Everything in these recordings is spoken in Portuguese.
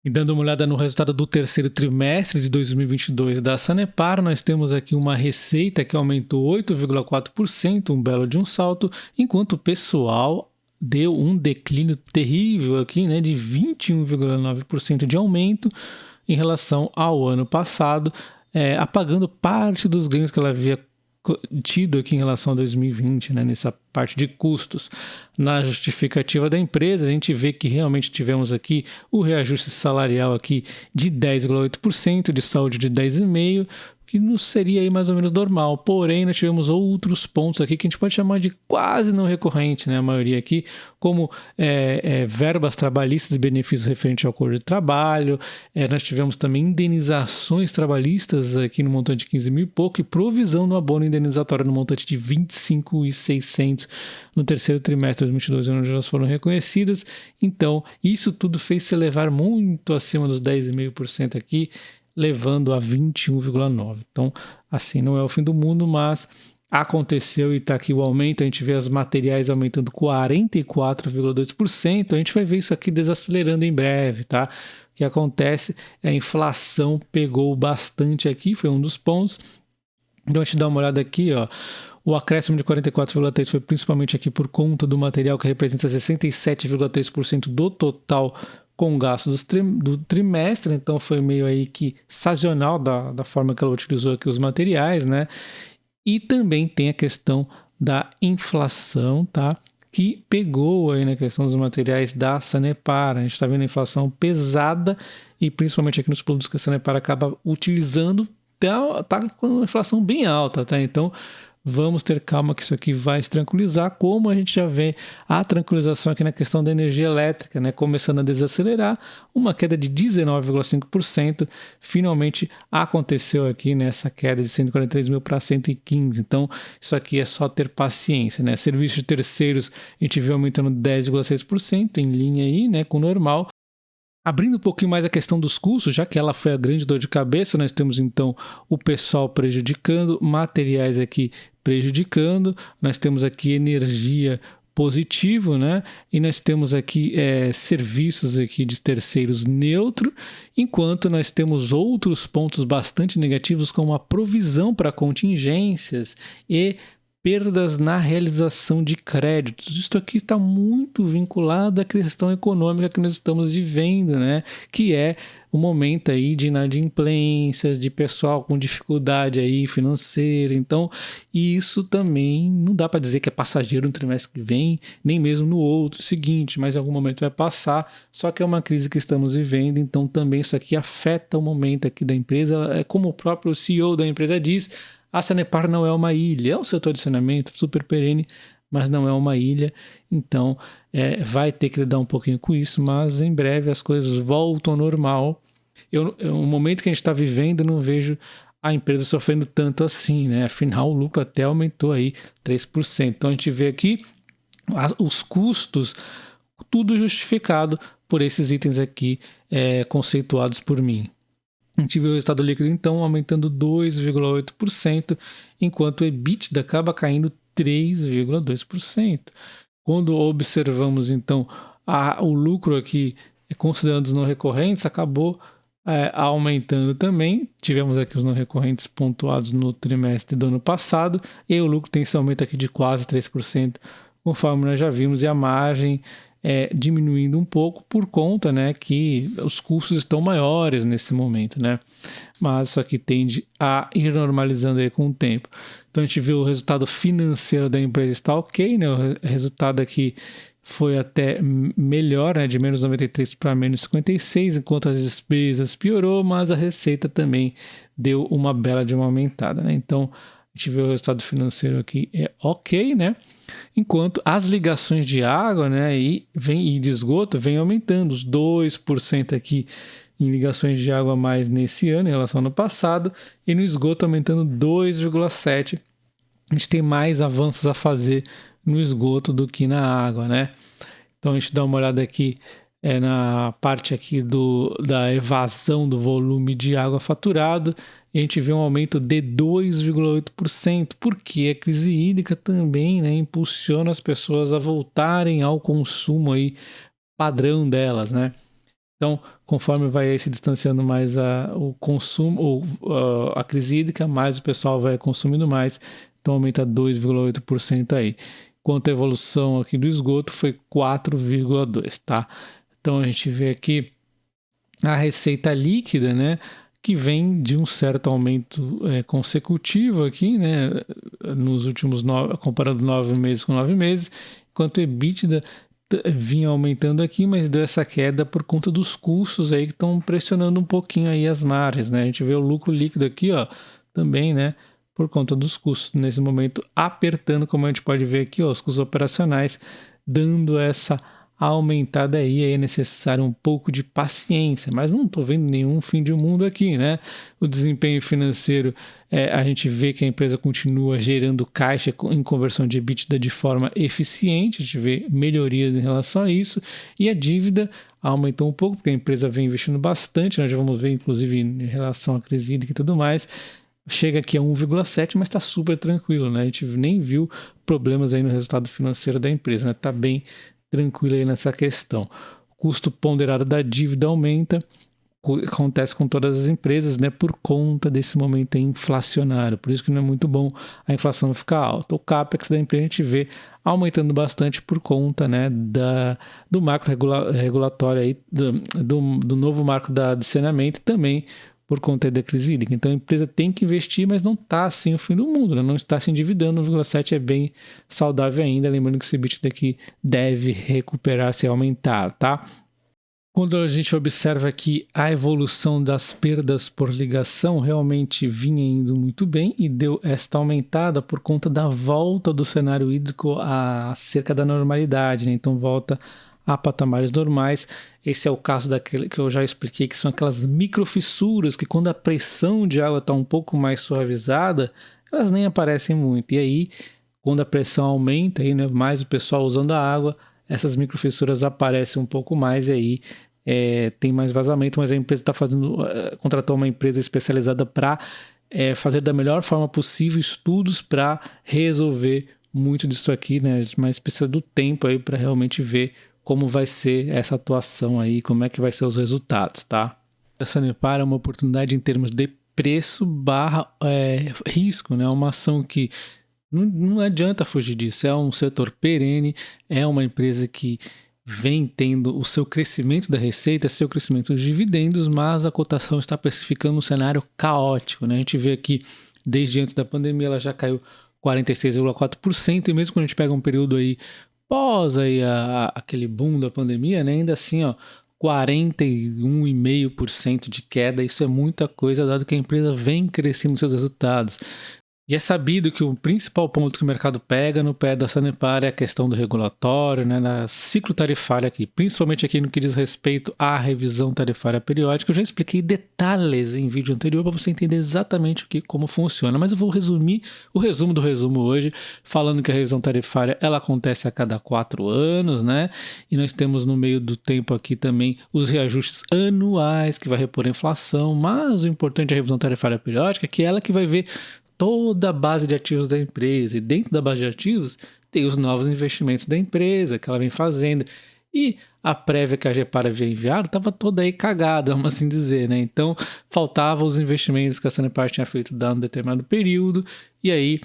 E dando uma olhada no resultado do terceiro trimestre de 2022 da Sanepar, nós temos aqui uma receita que aumentou 8,4%, um belo de um salto, enquanto o pessoal deu um declínio terrível aqui, né, de 21,9% de aumento em relação ao ano passado, apagando parte dos ganhos que ela havia tido aqui em relação a 2020, né, nessa parte de custos. Na justificativa da empresa, a gente vê que realmente tivemos aqui o reajuste salarial aqui de 10,8%, de saúde de 10,5%, que não seria aí mais ou menos normal. Porém, nós tivemos outros pontos aqui que a gente pode chamar de quase não recorrente, né? A maioria aqui, como verbas trabalhistas e benefícios referentes ao acordo de trabalho. Nós tivemos também indenizações trabalhistas aqui no montante de 15 mil e pouco, e provisão no abono indenizatório no montante de 25.600 no terceiro trimestre de 2022, onde elas foram reconhecidas. Então, isso tudo fez se elevar muito acima dos 10,5% aqui, levando a 21,9%. Então, assim, não é o fim do mundo, mas aconteceu e está aqui o aumento. A gente vê os materiais aumentando 44,2%. A gente vai ver isso aqui desacelerando em breve, tá? O que acontece é a inflação pegou bastante aqui, foi um dos pontos. Então, a gente dá uma olhada aqui, ó. O acréscimo de 44,3% foi principalmente aqui por conta do material, que representa 67,3% do total com gastos do trimestre. Então foi meio aí que sazonal da forma que ela utilizou aqui os materiais, né? E também tem a questão da inflação, tá? Que pegou aí na questão dos materiais da Sanepar. A gente está vendo a inflação pesada e principalmente aqui nos produtos que a Sanepar acaba utilizando, tá com uma inflação bem alta, tá? Então vamos ter calma que isso aqui vai se tranquilizar, como a gente já vê a tranquilização aqui na questão da energia elétrica, né? Começando a desacelerar, uma queda de 19,5%, finalmente aconteceu aqui nessa queda de 143 mil para 115. Então, isso aqui é só ter paciência, né? Serviços de terceiros, a gente viu aumentando 10,6%, em linha aí, né, com o normal. Abrindo um pouquinho mais a questão dos custos, já que ela foi a grande dor de cabeça, nós temos então o pessoal prejudicando, materiais aqui prejudicando, nós temos aqui energia positivo, né? E nós temos aqui serviços aqui de terceiros neutro, enquanto nós temos outros pontos bastante negativos, como a provisão para contingências e perdas na realização de créditos. Isso aqui está muito vinculado à questão econômica que nós estamos vivendo, né? Que é o momento aí de inadimplências, de pessoal com dificuldade aí financeira. Então, isso também não dá para dizer que é passageiro no trimestre que vem, nem mesmo no outro seguinte, mas em algum momento vai passar. Só que é uma crise que estamos vivendo, então também isso aqui afeta o momento aqui da empresa. É como o próprio CEO da empresa diz, a Sanepar não é uma ilha, é um setor de saneamento super perene, mas não é uma ilha, então vai ter que lidar um pouquinho com isso, mas em breve as coisas voltam ao normal. No momento que a gente está vivendo, eu não vejo a empresa sofrendo tanto assim, né? Afinal, o lucro até aumentou aí 3%. Então a gente vê aqui os custos, tudo justificado por esses itens aqui conceituados por mim. A gente vê o resultado líquido, então, aumentando 2,8%, enquanto o EBITDA acaba caindo 3,2%. Quando observamos, então, o lucro aqui, considerando os não recorrentes, acabou aumentando também. Tivemos aqui os não recorrentes pontuados no trimestre do ano passado, e o lucro tem esse aumento aqui de quase 3%, conforme nós já vimos, e a margem diminuindo um pouco por conta, né, que os custos estão maiores nesse momento, né? Mas isso aqui tende a ir normalizando aí com o tempo. Então a gente vê o resultado financeiro da empresa está ok, né? O resultado aqui foi até melhor, né, de menos 93 para menos 56, enquanto as despesas piorou, mas a receita também deu uma bela de uma aumentada, né? Então a gente vê o resultado financeiro aqui ok, né? Enquanto as ligações de água, né, e de esgoto vem aumentando os 2% aqui em ligações de água a mais nesse ano em relação ao ano passado, e no esgoto aumentando 2,7%. A gente tem mais avanços a fazer no esgoto do que na água, né? Então a gente dá uma olhada aqui na parte aqui da evasão do volume de água faturado, e a gente vê um aumento de 2,8%, porque a crise hídrica também, né, impulsiona as pessoas a voltarem ao consumo aí padrão delas, né? Então, conforme vai aí se distanciando mais o consumo, ou a crise hídrica, mais o pessoal vai consumindo mais, então aumenta 2,8% aí. Quanto à evolução aqui do esgoto, foi 4,2%, tá? Então, a gente vê aqui a receita líquida, né, que vem de um certo aumento consecutivo aqui, né, nos últimos comparando 9 meses com 9 meses, enquanto o EBITDA vinha aumentando aqui, mas deu essa queda por conta dos custos aí que estão pressionando um pouquinho aí as margens, né? A gente vê o lucro líquido aqui, ó, também, né, por conta dos custos nesse momento apertando, como a gente pode ver aqui, ó, os custos operacionais dando essa aumentada aí é necessário um pouco de paciência, mas não estou vendo nenhum fim de mundo aqui, né? O desempenho financeiro, a gente vê que a empresa continua gerando caixa em conversão de EBITDA de forma eficiente, a gente vê melhorias em relação a isso, e a dívida aumentou um pouco, porque a empresa vem investindo bastante, nós já vamos ver, inclusive, em relação à crise hídrica e tudo mais, chega aqui a 1,7, mas está super tranquilo, né? A gente nem viu problemas aí no resultado financeiro da empresa, né? Está bem tranquilo aí nessa questão. O custo ponderado da dívida aumenta, acontece com todas as empresas, né, por conta desse momento inflacionário, por isso que não é muito bom a inflação ficar alta. O CAPEX da empresa a gente vê aumentando bastante por conta, né, do marco regulatório aí, do novo marco de saneamento e também por conta da crise hídrica. Então a empresa tem que investir, mas não está assim o fim do mundo, né? Não está se endividando, 1,7 é bem saudável ainda, lembrando que esse EBITDA aqui deve recuperar-se e aumentar, tá? Quando a gente observa aqui a evolução das perdas por ligação, realmente vinha indo muito bem e deu esta aumentada por conta da volta do cenário hídrico a cerca da normalidade, né? Então volta a patamares normais. Esse é o caso daquele que eu já expliquei, que são aquelas microfissuras que quando a pressão de água está um pouco mais suavizada, elas nem aparecem muito. E aí, quando a pressão aumenta, aí, né, mais o pessoal usando a água, essas microfissuras aparecem um pouco mais e aí tem mais vazamento, mas a empresa está contratou uma empresa especializada para fazer da melhor forma possível estudos para resolver muito disso aqui, né? Mas precisa do tempo aí para realmente ver como vai ser essa atuação aí, como é que vai ser os resultados, tá? A Sanepar é uma oportunidade em termos de preço barra risco, né? Uma ação que não adianta fugir disso, é um setor perene, é uma empresa que vem tendo o seu crescimento da receita, seu crescimento dos dividendos, mas a cotação está precificando um cenário caótico, né? A gente vê aqui, desde antes da pandemia, ela já caiu 46,4%, e mesmo quando a gente pega um período aí pós aí aquele boom da pandemia, né, ainda assim, ó, 41,5% de queda, isso é muita coisa, dado que a empresa vem crescendo seus resultados. E é sabido que o principal ponto que o mercado pega no pé da Sanepar é a questão do regulatório, né, na ciclo tarifário aqui, principalmente aqui no que diz respeito à revisão tarifária periódica. Eu já expliquei detalhes em vídeo anterior para você entender exatamente como funciona, mas eu vou resumir o resumo do resumo hoje, falando que a revisão tarifária ela acontece a cada 4 anos, né, e nós temos no meio do tempo aqui também os reajustes anuais que vai repor a inflação, mas o importante é a revisão tarifária periódica, que é ela que vai ver toda a base de ativos da empresa, e dentro da base de ativos tem os novos investimentos da empresa que ela vem fazendo, e a prévia que a Agepar havia enviado estava toda aí cagada, vamos assim dizer, né? Então faltavam os investimentos que a Sanepar tinha feito dado um determinado período, e aí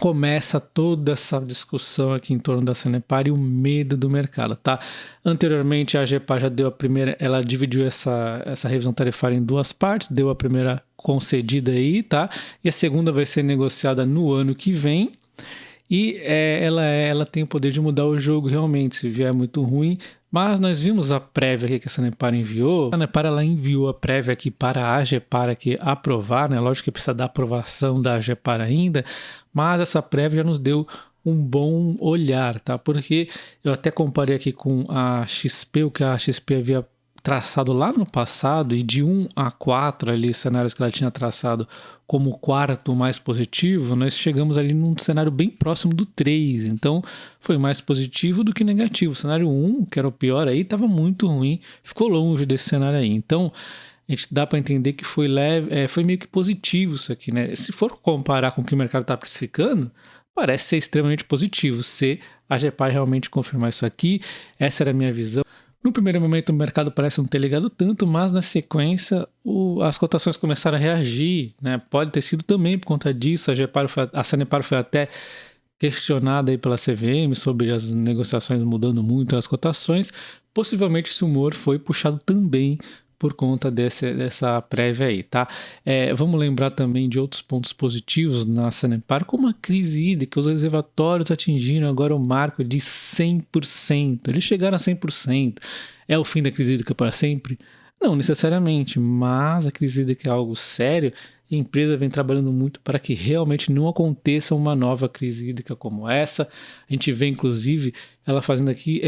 começa toda essa discussão aqui em torno da Sanepar e o medo do mercado, tá? Anteriormente a Agepar já deu a primeira, ela dividiu essa revisão tarifária em 2 partes, deu a primeira concedida aí, tá? E a segunda vai ser negociada no ano que vem. E ela tem o poder de mudar o jogo realmente, se vier muito ruim. Mas nós vimos a prévia aqui que a Sanepar enviou. A Sanepar ela enviou a prévia aqui para a Agepar aqui aprovar, né? Lógico que precisa da aprovação da Agepar ainda, mas essa prévia já nos deu um bom olhar, tá? Porque eu até comparei aqui com a XP, o que a XP havia traçado lá no passado, e de 1 a 4 ali, cenários que ela tinha traçado como o quarto mais positivo, nós chegamos ali num cenário bem próximo do 3, então foi mais positivo do que negativo. O cenário 1, que era o pior aí, estava muito ruim, ficou longe desse cenário aí, então a gente dá para entender que foi meio que positivo isso aqui, né? Se for comparar com o que o mercado está precificando, parece ser extremamente positivo, se a Agepar realmente confirmar isso aqui. Essa era a minha visão. No primeiro momento o mercado parece não ter ligado tanto, mas na sequência as cotações começaram a reagir, né? Pode ter sido também por conta disso, a Sanepar foi até questionada aí pela CVM sobre as negociações mudando muito as cotações. Possivelmente esse humor foi puxado também por conta dessa prévia aí, tá? Vamos lembrar também de outros pontos positivos na Sanepar, como a crise hídrica. Os reservatórios atingiram agora o marco de 100%. Eles chegaram a 100%. É o fim da crise hídrica para sempre? Não necessariamente, mas a crise hídrica é algo sério e a empresa vem trabalhando muito para que realmente não aconteça uma nova crise hídrica como essa. A gente vê, inclusive, ela fazendo aqui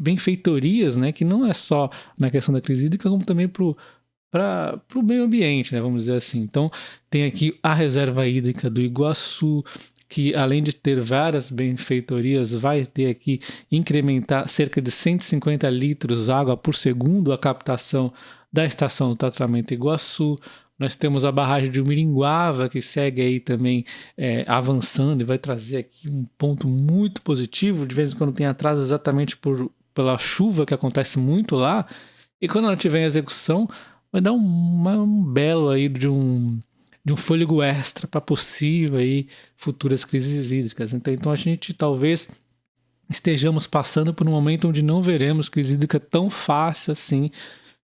benfeitorias, né, que não é só na questão da crise hídrica, como também para o meio ambiente, né, vamos dizer assim. Então, tem aqui a reserva hídrica do Iguaçu, que além de ter várias benfeitorias, vai ter aqui incrementar cerca de 150 litros água por segundo a captação da estação do tratamento Iguaçu. Nós temos a barragem de Umiringuava, que segue aí também avançando e vai trazer aqui um ponto muito positivo. De vez em quando tem atraso exatamente pela chuva que acontece muito lá. E quando ela tiver em execução, vai dar um belo aí de um fôlego extra para possível aí futuras crises hídricas. Então a gente talvez estejamos passando por um momento onde não veremos crise hídrica tão fácil assim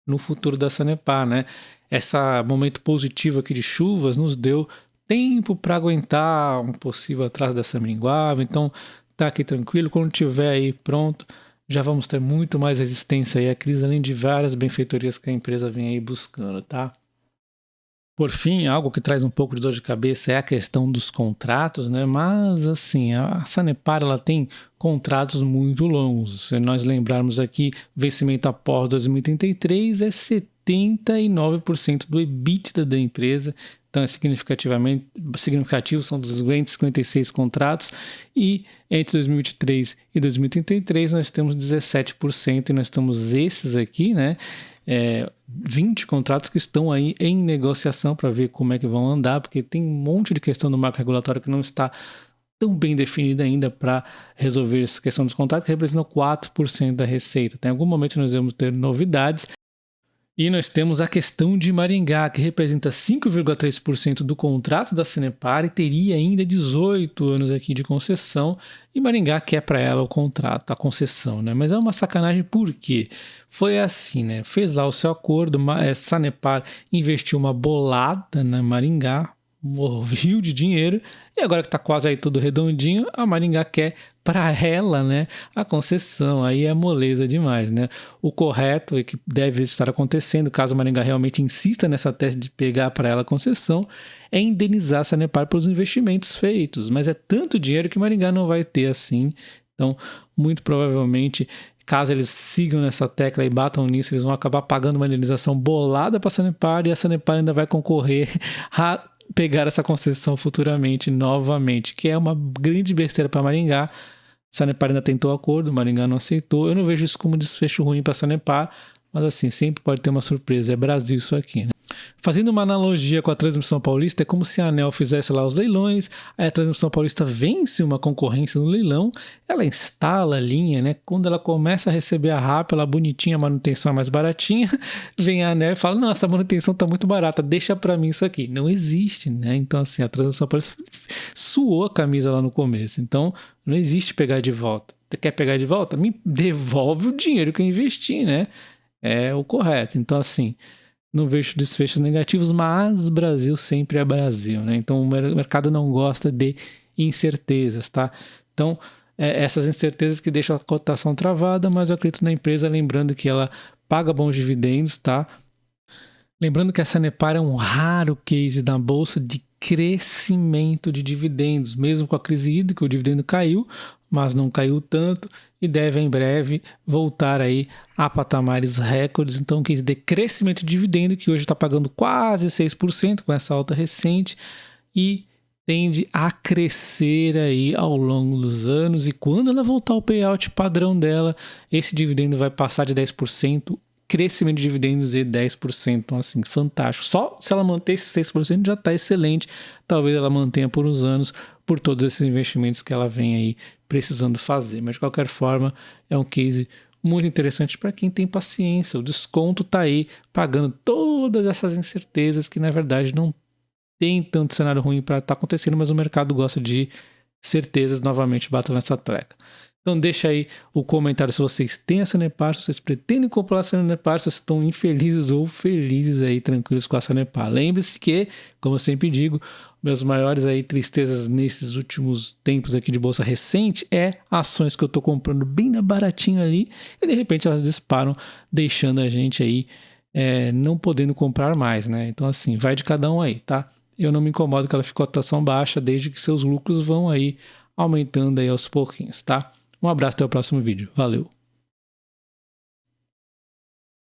no futuro da Sanepar, né? Esse momento positivo aqui de chuvas nos deu tempo para aguentar um possível atraso dessa Umiringuava. Então tá aqui tranquilo, quando tiver aí pronto, já vamos ter muito mais resistência aí à crise, além de várias benfeitorias que a empresa vem aí buscando, tá? Por fim, algo que traz um pouco de dor de cabeça é a questão dos contratos, né? Mas, assim, a Sanepar ela tem contratos muito longos. Se nós lembrarmos aqui, vencimento após 2033 é 79% do EBITDA da empresa. Então, é significativo, são 256 contratos. E entre 2023 e 2033, nós temos 17%. E nós temos esses aqui, né? 20 contratos que estão aí em negociação para ver como é que vão andar, porque tem um monte de questão do marco regulatório que não está tão bem definida ainda para resolver essa questão dos contratos, que representam 4% da receita. Em algum momento nós vamos ter novidades. E nós temos a questão de Maringá, que representa 5,3% do contrato da Sanepar e teria ainda 18 anos aqui de concessão. E Maringá quer para ela o contrato, a concessão, né? Mas é uma sacanagem porque foi assim, né? Fez lá o seu acordo, Sanepar investiu uma bolada na Maringá, um rio de dinheiro, e agora que está quase aí tudo redondinho, a Maringá quer para ela, né, a concessão. Aí é moleza demais, né? O correto e que deve estar acontecendo, caso a Maringá realmente insista nessa tese de pegar para ela a concessão, é indenizar a Sanepar pelos investimentos feitos, mas é tanto dinheiro que Maringá não vai ter assim. Então, muito provavelmente, caso eles sigam nessa tecla e batam nisso, eles vão acabar pagando uma indenização bolada para a Sanepar e a Sanepar ainda vai concorrer a pegar essa concessão futuramente, novamente, que é uma grande besteira para Maringá. Sanepar ainda tentou acordo, Maringá não aceitou. Eu não vejo isso como desfecho ruim para Sanepar, mas assim, sempre pode ter uma surpresa. É Brasil isso aqui, né? Fazendo uma analogia com a Transmissão Paulista, é como se a ANEEL fizesse lá os leilões, aí a Transmissão Paulista vence uma concorrência no leilão, ela instala a linha, né? Quando ela começa a receber a RAP, ela bonitinha, a manutenção é mais baratinha, vem a ANEEL e fala, não, essa manutenção tá muito barata, deixa pra mim isso aqui. Não existe, né? Então assim, a Transmissão Paulista suou a camisa lá no começo, então não existe pegar de volta. Você quer pegar de volta? Me devolve o dinheiro que eu investi, né? É o correto. Então assim, não vejo desfechos negativos, mas Brasil sempre é Brasil, né? Então o mercado não gosta de incertezas, tá? Então, essas incertezas que deixam a cotação travada, mas eu acredito na empresa, lembrando que ela paga bons dividendos, tá? Lembrando que a Sanepar é um raro case da bolsa de crescimento de dividendos, mesmo com a crise hídrica, o dividendo caiu, mas não caiu tanto e deve em breve voltar aí a patamares recordes. Então, case de crescimento de dividendo, que hoje está pagando quase 6% com essa alta recente e tende a crescer aí ao longo dos anos. E quando ela voltar ao payout padrão dela, esse dividendo vai passar de 10%, crescimento de dividendos de 10%, então assim, fantástico. Só se ela manter esse 6% já está excelente. Talvez ela mantenha por uns anos, por todos esses investimentos que ela vem aí precisando fazer. Mas de qualquer forma, é um case muito interessante para quem tem paciência. O desconto tá aí, pagando todas essas incertezas que na verdade não tem tanto cenário ruim para estar acontecendo, mas o mercado gosta de certezas. Novamente, bato nessa tecla. Então deixa aí o comentário se vocês têm a Sanepar, se vocês pretendem comprar a Sanepar, se vocês estão infelizes ou felizes aí, tranquilos com a Sanepar. Lembre-se que, como eu sempre digo, meus maiores aí tristezas nesses últimos tempos aqui de bolsa recente é ações que eu tô comprando bem na baratinho ali e de repente elas disparam, deixando a gente aí não podendo comprar mais, né? Então assim, vai de cada um aí, tá? Eu não me incomodo que ela ficou a cotação baixa, desde que seus lucros vão aí aumentando aí aos pouquinhos, tá? Um abraço, até o próximo vídeo. Valeu!